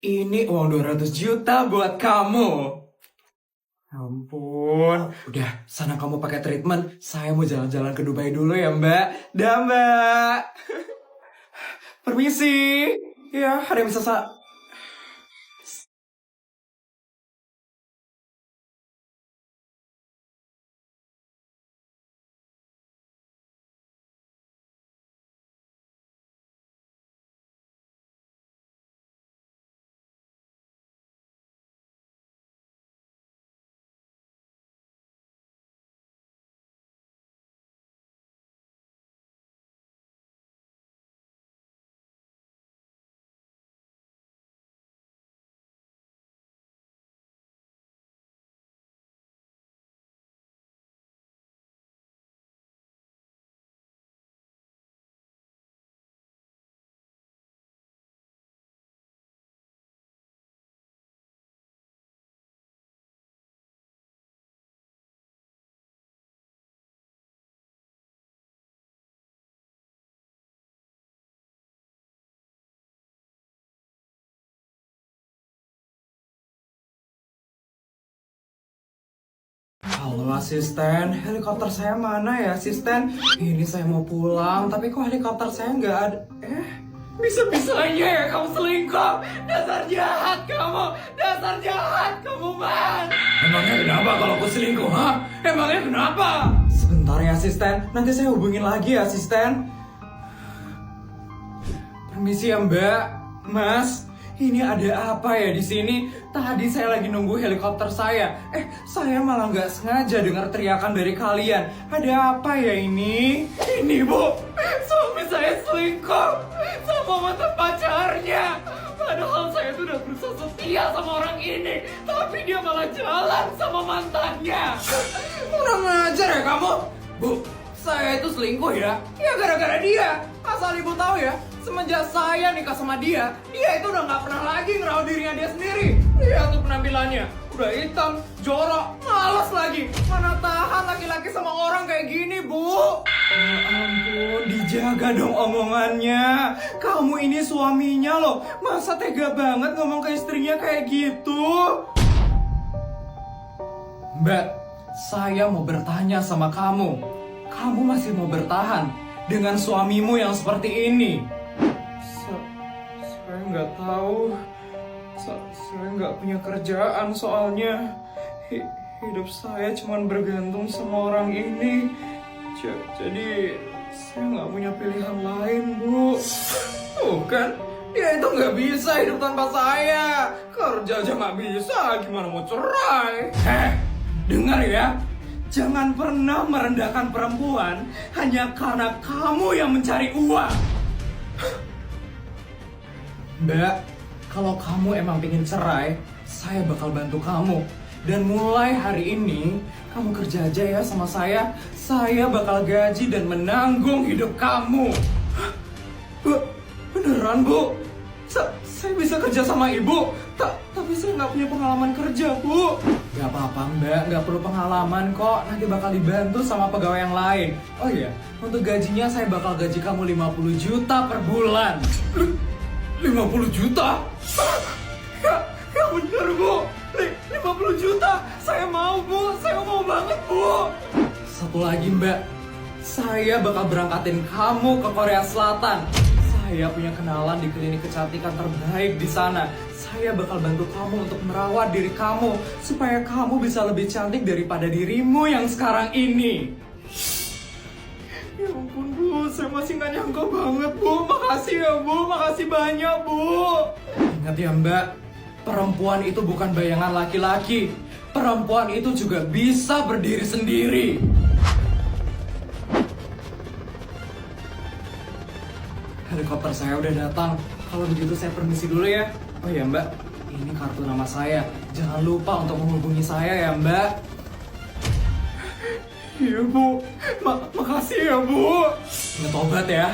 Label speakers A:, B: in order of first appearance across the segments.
A: Ini uang 200 juta buat kamu. Ampun, udah sana kamu pakai treatment. Saya mau jalan-jalan ke Dubai dulu ya Mbak. Dah Mbak. Permisi. Ya, ada yang bisa Halo asisten, helikopter saya mana ya asisten? Ini saya mau pulang, tapi kok helikopter saya nggak ada? Bisa-bisanya ya kamu selingkuh. Dasar jahat kamu. Dasar jahat kamu, Man. Emangnya kenapa kalau aku selingkuh, ha? Emangnya kenapa? Sebentar ya asisten, nanti saya hubungin lagi ya asisten. Permisi ya Mbak, Mas. Ini ada apa ya di sini? Tadi saya lagi nunggu helikopter saya. Saya malah nggak sengaja dengar teriakan dari kalian. Ada apa ya ini? Ini Bu, suami saya selingkuh sama mantan pacarnya. Padahal saya tuh udah berusaha setia sama orang ini, tapi dia malah jalan sama mantannya. Kurang ajar ya kamu, Bu. Saya itu selingkuh ya gara-gara dia. Asal ibu tahu ya, semenjak saya nikah sama dia itu udah nggak pernah lagi ngerawat dirinya dia sendiri. Lihat tuh penampilannya, udah hitam, jorok, malas lagi. Mana tahan laki-laki sama orang kayak gini, Bu. Ya ampun, dijaga dong omongannya. Kamu ini suaminya loh, masa tega banget ngomong ke istrinya kayak gitu? Mbak, saya mau bertanya sama kamu. Kamu masih mau bertahan dengan suamimu yang seperti ini? Saya nggak tahu. Saya nggak punya kerjaan soalnya. Hidup saya cuma bergantung sama orang ini. Jadi saya nggak punya pilihan lain, Bu. Tuh kan, dia itu nggak bisa hidup tanpa saya. Kerja aja nggak bisa, gimana mau cerai? Dengar ya. Jangan pernah merendahkan perempuan hanya karena kamu yang mencari uang. Mbak, kalau kamu emang pengen cerai, saya bakal bantu kamu. Dan mulai hari ini, kamu kerja aja ya sama saya. Saya bakal gaji dan menanggung hidup kamu. Beneran, Bu? Saya bisa kerja sama ibu, tapi saya nggak punya pengalaman kerja, Bu. Gak apa-apa Mbak, nggak perlu pengalaman kok. Nanti bakal dibantu sama pegawai yang lain. Oh iya, untuk gajinya saya bakal gaji kamu 50 juta per bulan. 50 juta? Ya bener, Bu. 50 juta, saya mau, Bu. Saya mau banget, Bu. Satu lagi Mbak, saya bakal berangkatin kamu ke Korea Selatan. Saya punya kenalan di klinik kecantikan terbaik di sana. Saya bakal bantu kamu untuk merawat diri kamu supaya kamu bisa lebih cantik daripada dirimu yang sekarang ini. Ya ampun, Bu, saya masih nggak nyangka banget, Bu. Makasih ya, Bu. Makasih banyak, Bu. Ingat ya, Mbak, perempuan itu bukan bayangan laki-laki. Perempuan itu juga bisa berdiri sendiri. Helikopter saya udah datang. Kalau begitu saya permisi dulu ya. Oh ya Mbak, ini kartu nama saya. Jangan lupa untuk menghubungi saya ya Mbak. Iya Bu, makasih ya Bu. Ingat obat ya.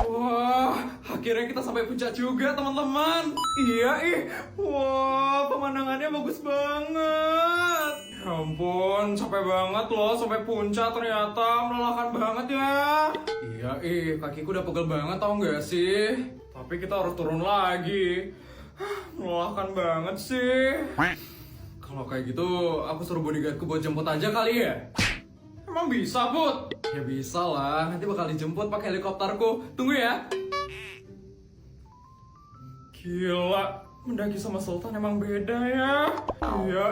A: Wah, akhirnya kita sampai puncak juga teman-teman. Iya wah pemandangannya bagus banget. Ya ampun, capek banget loh sampai puncak ternyata, melelahkan banget ya. Iya, kakiku udah pegel banget tau gak sih? Tapi kita harus turun lagi. Melelahkan banget sih. Kalau kayak gitu, aku suruh bodyguardku buat jemput aja kali ya? Emang bisa, Put? Ya bisa lah, nanti bakal dijemput pakai helikopterku. Tunggu ya. Gila, mendaki sama Sultan emang beda ya. Iya,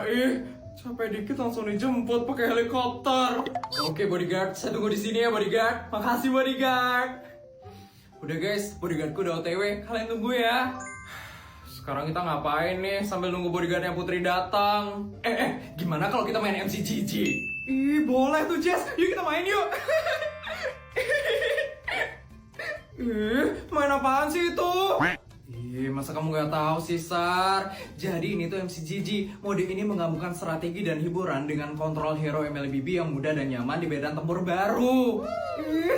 A: capek dikit langsung dijemput pakai helikopter. Oke, bodyguard, saya tunggu di sini ya, bodyguard. Makasih, bodyguard. Udah guys, bodyguardku udah OTW. Kalian tunggu ya. Sekarang kita ngapain nih sambil nunggu bodyguardnya Putri datang? Gimana kalau kita main MCGG? Boleh tuh Jess. Yuk kita main yuk. Main apaan sih itu? Masa kamu gak tahu sih, Sar? Jadi ini tuh MCGG. Mode ini menggabungkan strategi dan hiburan dengan kontrol hero MLBB yang mudah dan nyaman di medan tempur baru.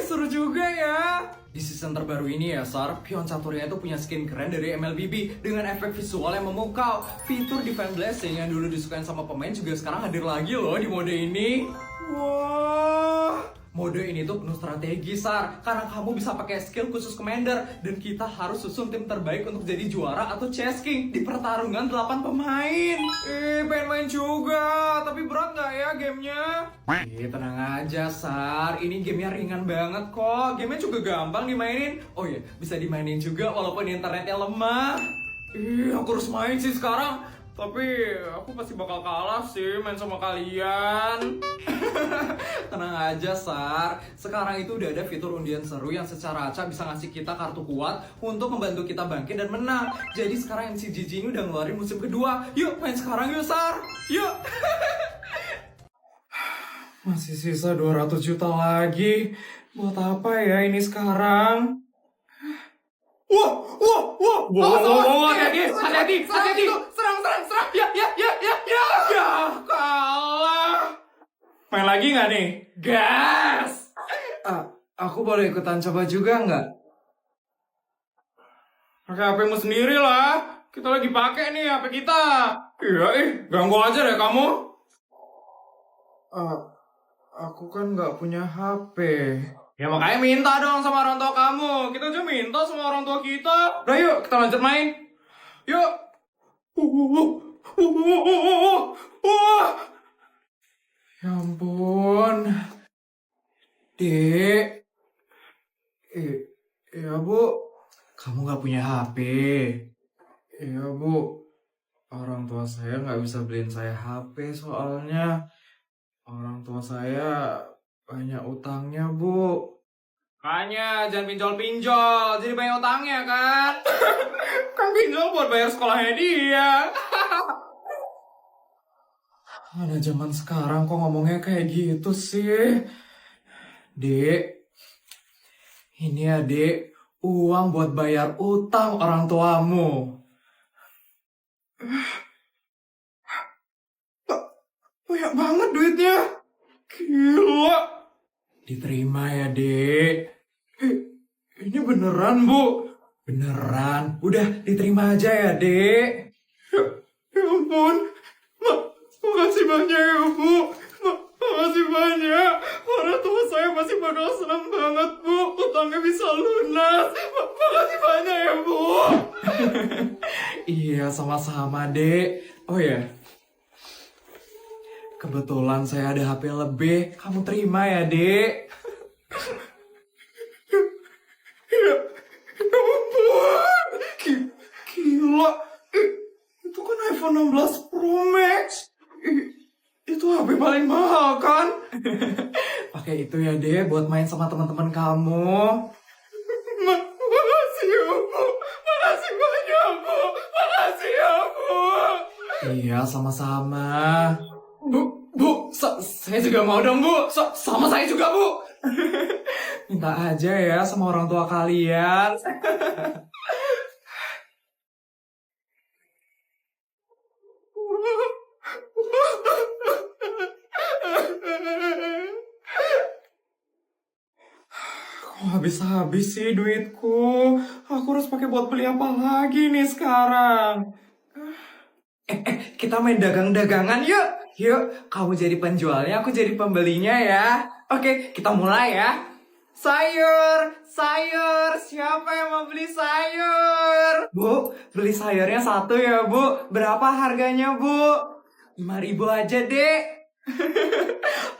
A: Seru juga ya. Di season terbaru ini ya, Sar, pion caturnya itu punya skin keren dari MLBB dengan efek visual yang memukau. Fitur Divine Blessing yang dulu disukain sama pemain juga sekarang hadir lagi loh di mode ini. Wah, mode ini tuh penuh strategi, Sar, karena kamu bisa pakai skill khusus commander dan kita harus susun tim terbaik untuk jadi juara atau chess king di pertarungan 8 pemain. Pengen main juga, tapi berat nggak ya gamenya? Tenang aja, Sar, ini gamenya ringan banget kok. Gamenya juga gampang dimainin. Oh iya, bisa dimainin juga walaupun internetnya lemah. Aku harus main sih sekarang. Tapi aku pasti bakal kalah sih main sama kalian. Tenang aja, Sar. Sekarang itu udah ada fitur undian seru yang secara acak bisa ngasih kita kartu kuat untuk membantu kita bangkit dan menang. Jadi sekarang MCGG ini udah ngeluarin musim kedua. Yuk main sekarang yuk, Sar. Yuk. Masih sisa 200 juta lagi. Buat apa ya ini sekarang? Wah, hati-hati. Serang. Ya, kalah. Main lagi nggak nih? Gas! Aku boleh ikutan coba juga nggak? Pakai HP-mu sendiri lah. Kita lagi pakai nih HP kita. Iya, ganggu aja deh kamu. Aku kan nggak punya HP. Ya makanya minta dong sama orang tua kamu. Kita aja minta sama orang tua kita. Udah yuk, kita lanjut main. Yuk. Ya ampun. Dek. Ya Bu. Kamu gak punya HP. Ya Bu. Orang tua saya gak bisa beliin saya HP soalnya. Orang tua saya banyak utangnya, Bu. Makanya jangan pinjol-pinjol, jadi banyak utangnya kan? Kan pinjol buat bayar sekolahnya dia. Mana zaman sekarang kok ngomongnya kayak gitu sih? Dek, ini ya Dek, uang buat bayar utang orang tuamu. Banyak banget duitnya. Gila. Diterima ya, Dek. Ini beneran, Bu? Beneran. Udah, diterima aja ya, Dek. Ya ampun. Makasih banyak ya, Bu. Makasih banyak. Orang tua saya pasti bakal senang banget, Bu. Utangnya bisa lunas. Makasih banyak ya, Bu. Iya, sama-sama, Dek. Oh ya, kebetulan saya ada HP lebih. Kamu terima ya, Dek? Ya ampun. Gila. Itu kan iPhone 16 Pro Max. Itu HP paling mahal kan? Pakai itu ya, Dek, buat main sama teman-teman kamu. Makasih ya, Bu. Makasih banyak, Bu. Makasih ya, Bu. Iya, sama-sama. Bu, saya juga mau dong, Bu. Sama saya juga, Bu. Minta aja ya sama orang tua kalian. Kok habis-habis sih duitku? Aku harus pakai buat beli apa lagi nih sekarang? Kita main dagang-dagangan yuk. Yuk, kamu jadi penjualnya, aku jadi pembelinya ya. Oke, kita mulai ya. Sayur, sayur, siapa yang mau beli sayur? Bu, beli sayurnya satu ya, Bu. Berapa harganya, Bu? 5.000 aja, Dek.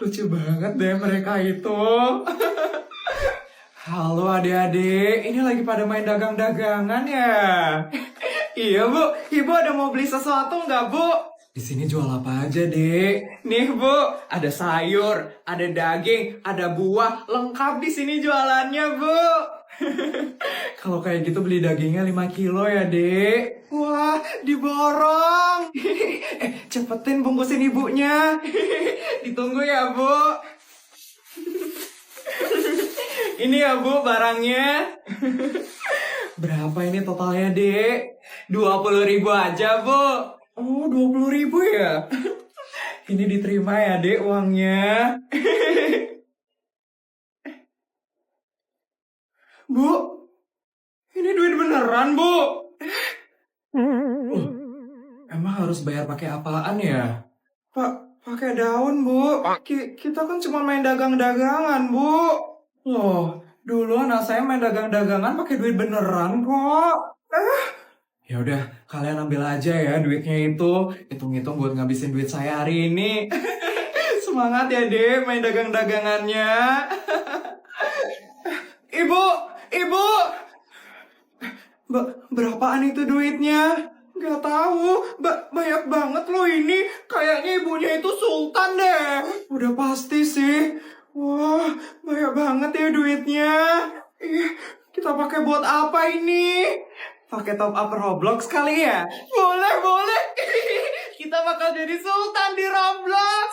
A: Lucu banget deh mereka itu. Halo adik-adik, ini lagi pada main dagang-dagangan ya? Iya, Bu. Ibu ada mau beli sesuatu nggak, Bu? Di sini jual apa aja, Dek? Nih, Bu, ada sayur, ada daging, ada buah, lengkap di sini jualannya, Bu. Kalau kayak gitu beli dagingnya 5 kilo ya, Dek. Wah, diborong. Cepetin bungkusin ibunya. Ditunggu ya, Bu. Ini ya, Bu, barangnya. Berapa ini totalnya, Dek? 20.000 aja, Bu. Oh, 20.000 ya? Ini diterima ya, Dek, uangnya. Bu, ini duit beneran, Bu. Emang harus bayar pakai apaan ya? Pakai daun, Bu. Kita kan cuma main dagang-dagangan, Bu. Loh, dulu anak saya main dagang-dagangan pakai duit beneran kok. Ya udah, kalian ambil aja ya duitnya itu. Hitung-hitung buat ngabisin duit saya hari ini. Semangat ya, Dek, main dagang-dagangannya. Ibu, Ibu. Berapaan itu duitnya? Gak tahu. Banyak banget loh ini. Kayaknya ibunya itu sultan deh. Udah pasti sih. Wah, banyak banget ya duitnya. Ih, kita pakai buat apa ini? Pakai top up Roblox kali ya? Boleh, boleh. Kita bakal jadi sultan di Roblox.